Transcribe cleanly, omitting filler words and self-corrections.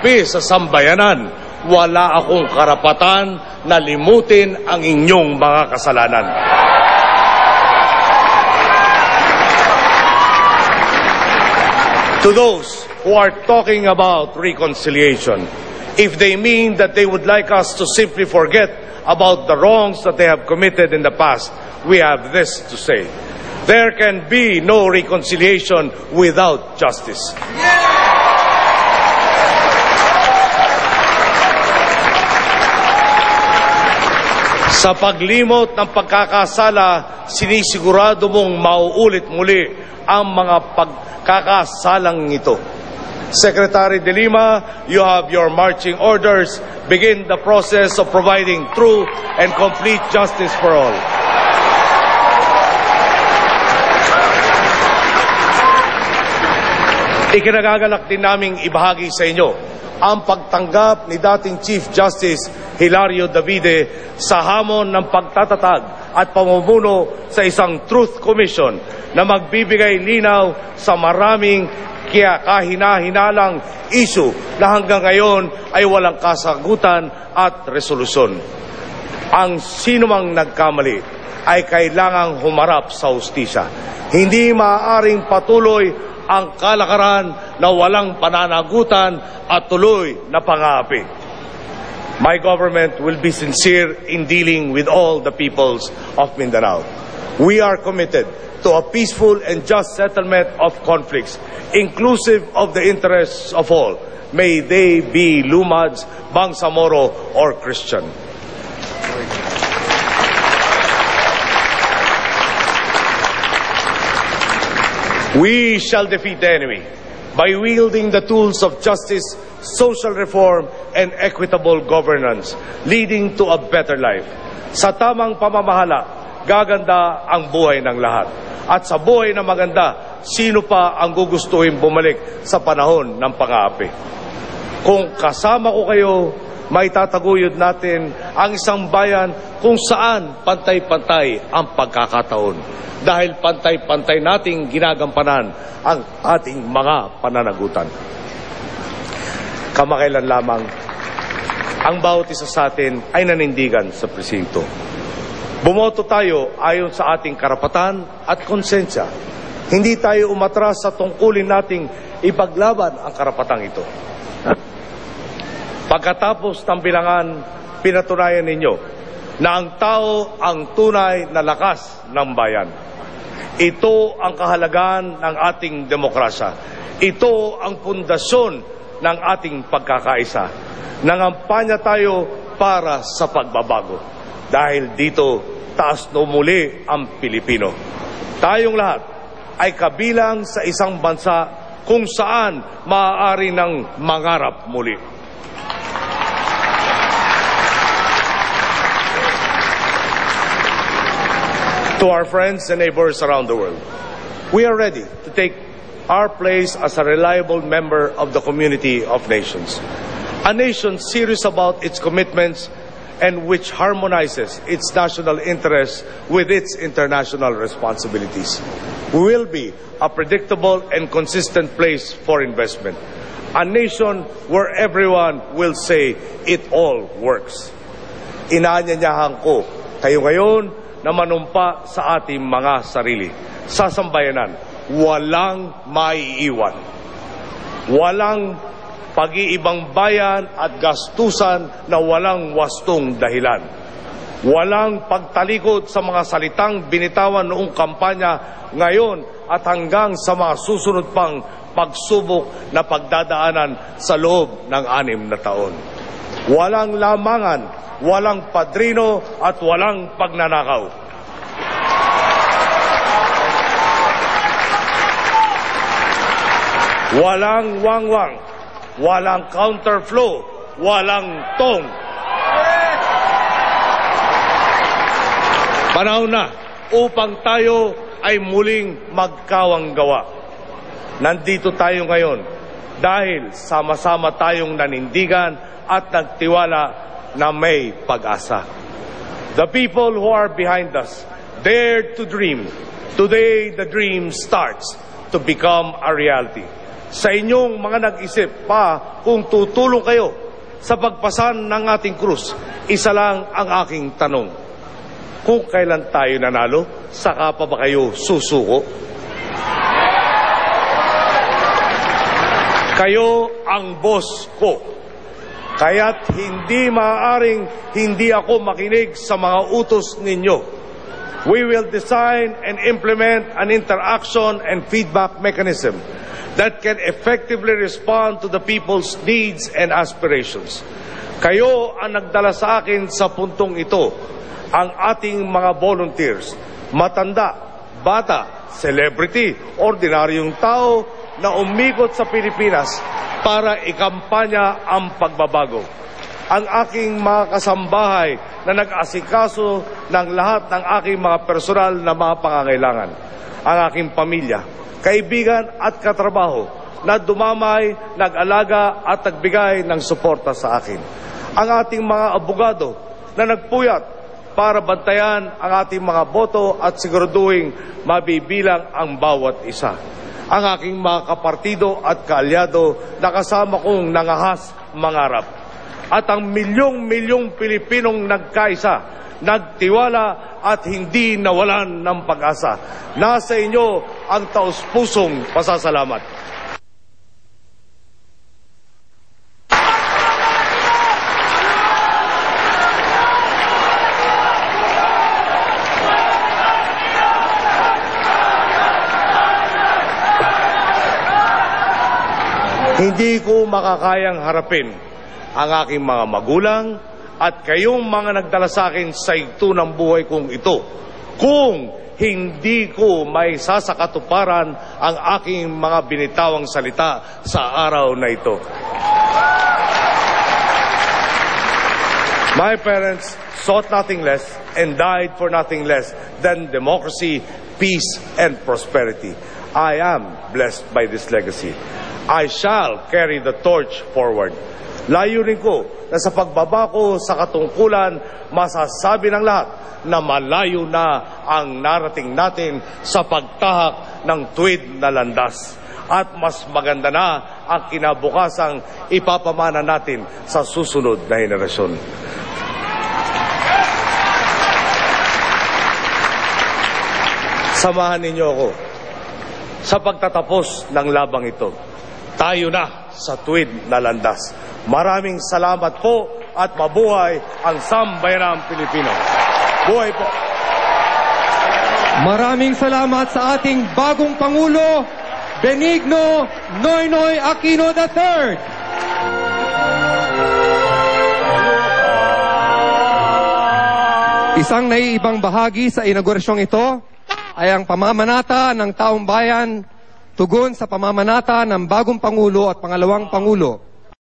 kakampi sa sambayanan, wala akong karapatan na limutin ang inyong mga kasalanan. To those who are talking about reconciliation, if they mean that they would like us to simply forget about the wrongs that they have committed in the past, we have this to say: there can be no reconciliation without justice. Sa paglimot ng pagkakasala, sinisigurado mong mauulit muli ang mga pagkakasalang ito. Secretary De Lima, you have your marching orders. Begin the process of providing true and complete justice for all. Ikinagagalak din naming ibahagi sa inyo ang pagtanggap ni dating Chief Justice Hilario Davide sa hamon ng pagtatatag at pamumuno sa isang Truth Commission na magbibigay linaw sa maraming kahina-hinalang issue na hanggang ngayon ay walang kasagutan at resolusyon. Ang sinumang nagkamali ay kailangang humarap sa hustisya. Hindi maaaring patuloy ang kalakaran na walang pananagutan at tuloy na pang-aapi. My government will be sincere in dealing with all the peoples of Mindanao. We are committed to a peaceful and just settlement of conflicts, inclusive of the interests of all, may they be Lumads, Bangsamoro, or Christian. We shall defeat the enemy by wielding the tools of justice, social reform, and equitable governance, leading to a better life. Sa tamang pamamahala, gaganda ang buhay ng lahat. At sa buhay na maganda, sino pa ang gugustuhin bumalik sa panahon ng pang-aapi? Kung kasama ko kayo, may tataguyod natin ang isang bayan kung saan pantay-pantay ang pagkakataon. Dahil pantay-pantay nating ginagampanan ang ating mga pananagutan. Kamakailan lamang, ang bawat isa sa atin ay nanindigan sa presinto. Bumoto tayo ayon sa ating karapatan at konsensya. Hindi tayo umatras sa tungkulin nating ipaglaban ang karapatang ito. Pagkatapos ng bilangan, pinatunayan ninyo na ang tao ang tunay na lakas ng bayan. Ito ang kahalagahan ng ating demokrasya. Ito ang pundasyon ng ating pagkakaisa. Nangampanya tayo para sa pagbabago. Dahil dito, taas na muli ang Pilipino. Tayong lahat ay kabilang sa isang bansa kung saan maaari ng mangarap muli. To our friends and neighbors around the world, we are ready to take our place as a reliable member of the community of nations. A nation serious about its commitments and which harmonizes its national interests with its international responsibilities. We will be a predictable and consistent place for investment. A nation where everyone will say it all works. Inaanyayahan ko kayo ngayon na manumpa sa ating mga sarili. Sa sambayanan, walang maiiwan. Walang pag-iibang bayan at gastusan na walang wastong dahilan. Walang pagtalikod sa mga salitang binitawan noong kampanya ngayon at hanggang sa mga susunod pang pagsubok na pagdadaanan sa loob ng 6 na taon. Walang lamangan, walang padrino at walang pagnanakaw. Walang wangwang, walang counterflow, walang tong. Panahon na upang tayo ay muling magkawanggawa. Nandito tayo ngayon dahil sama-sama tayong nanindigan at nagtiwala na may pag-asa. The people who are behind us dared to dream. Today, the dream starts to become a reality. sa inyong mga nag-isip pa kung tutulong kayo sa pagpasan ng ating krus, isa lang ang aking tanong. Kung kailan tayo nanalo, saka pa ba kayo susuko? Kayo ang boss ko. Kaya't hindi maaaring hindi ako makinig sa mga utos ninyo. We will design and implement an interaction and feedback mechanism that can effectively respond to the people's needs and aspirations. Kayo ang nagdala sa akin sa puntong ito, ang ating mga volunteers, matanda, bata, celebrity, ordinaryong tao na umikot sa Pilipinas para ikampanya ang pagbabago. Ang aking mga kasambahay na nag-asikaso ng lahat ng aking mga personal na mga pangangailangan. Ang aking pamilya, kaibigan at katrabaho na dumamay, nag-alaga at nagbigay ng suporta sa akin. Ang ating mga abogado na nagpuyat para bantayan ang ating mga boto at siguraduhin mabibilang ang bawat isa. Ang aking mga kapartido at kaalyado na kasama kong nangahas mangarap. At ang milyong-milyong Pilipinong nagkaisa, nagtiwala at hindi nawalan ng pag-asa. Nasa inyo ang taos-pusong pasasalamat. Hindi ko makakayang harapin ang aking mga magulang at kayong mga nagdala sa akin sa ito ng buhay kong ito kung hindi ko may sasakatuparan ang aking mga binitawang salita sa araw na ito. My parents sought nothing less and died for nothing less than democracy, peace, and prosperity. I am blessed by this legacy. I shall carry the torch forward. Layunin ko na sa pagbaba ko sa katungkulan, masasabi ng lahat na malayo na ang narating natin sa pagtahak ng tuwid na landas. At mas maganda na ang kinabukasang ipapamana natin sa susunod na henerasyon. Samahan ninyo ako sa pagtatapos ng labang ito. Tayo na sa tuwid na landas. Maraming salamat po at mabuhay ang sambayanang Pilipino. Buhay po! Maraming salamat sa ating bagong Pangulo, Benigno Noynoy Aquino III. Isang naiibang bahagi sa inaugurasyong ito ay ang pamamanata ng taong bayan tugon sa pamamanata ng bagong Pangulo at pangalawang Pangulo.